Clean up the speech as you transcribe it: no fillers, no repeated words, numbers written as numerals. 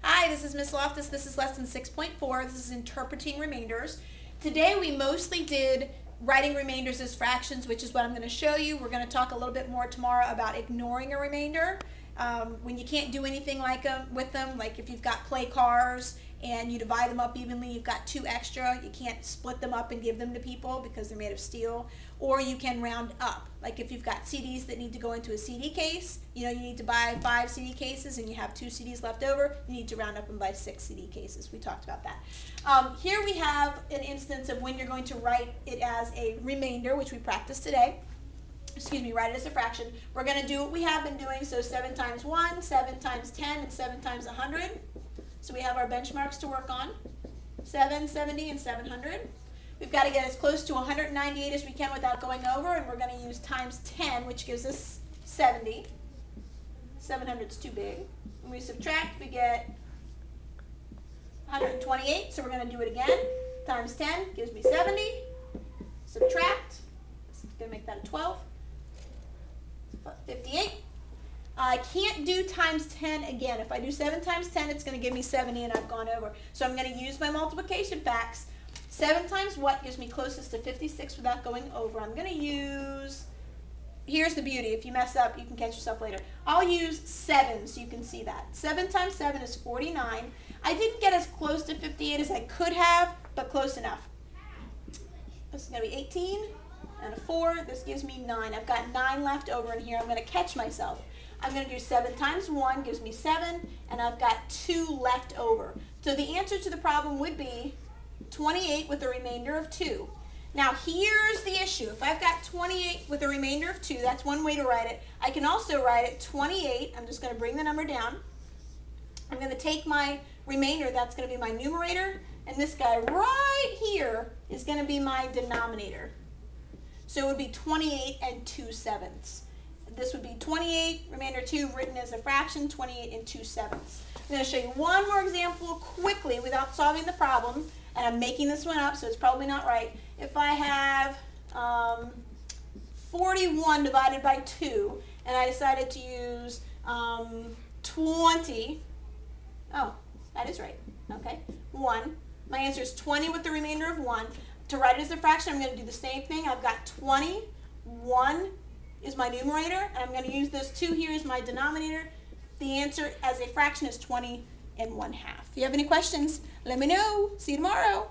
Hi, this is Miss Loftus. This is lesson 6.4. This is interpreting remainders. Today we mostly did writing remainders as fractions, which is what I'm going to show you. We're going to talk a little bit more tomorrow about ignoring a remainder. When you can't do anything with them, like if you've got play cars and you divide them up evenly, you've got 2 extra, you can't split them up and give them to people because they're made of steel. Or you can round up, like if you've got CDs that need to go into a CD case, you need to buy 5 CD cases and you have 2 CDs left over, you need to round up and buy 6 CD cases. We talked about that. Here we have an instance of when you're going to write it as a remainder, which we practiced today. Write it as a fraction. We're going to do what we have been doing, so 7 times 1, 7 times 10, and 7 times 100. So we have our benchmarks to work on, 7, 70, and 700. We've got to get as close to 198 as we can without going over, and we're going to use times 10, which gives us 70. 700 is too big. When we subtract, we get 128, so we're going to do it again. Times 10 gives me 70. Subtract, it's going to make that a 12. 58. I can't do times 10 again. If I do 7 times 10, it's going to give me 70, and I've gone over. So I'm going to use my multiplication facts. 7 times what gives me closest to 56 without going over? I'm going to use, here's the beauty. If you mess up, you can catch yourself later. I'll use 7 so you can see that. 7 times 7 is 49. I didn't get as close to 58 as I could have, but close enough. This is going to be 18 and a 4. This gives me 9. I've got 9 left over in here. I'm going to catch myself. I'm going to do 7 times 1 gives me 7, and I've got 2 left over. So the answer to the problem would be 28 with a remainder of 2. Now here's the issue. If I've got 28 with a remainder of 2, that's one way to write it. I can also write it 28. I'm just going to bring the number down. I'm going to take my remainder, that's going to be my numerator, and this guy right here is going to be my denominator. So it would be 28 and 2/7. This would be 28, remainder 2, written as a fraction, 28 and 2/7. I'm going to show you one more example quickly without solving the problem, and I'm making this one up, so it's probably not right. If I have 41 divided by 2, and I decided to use 20, oh, that is right, okay, 1. My answer is 20 with the remainder of 1. To write it as a fraction, I'm going to do the same thing. I've got 20, 1 is my numerator, and I'm going to use this 2 here as my denominator. The answer as a fraction is 20 and 1/2. If you have any questions, let me know. See you tomorrow.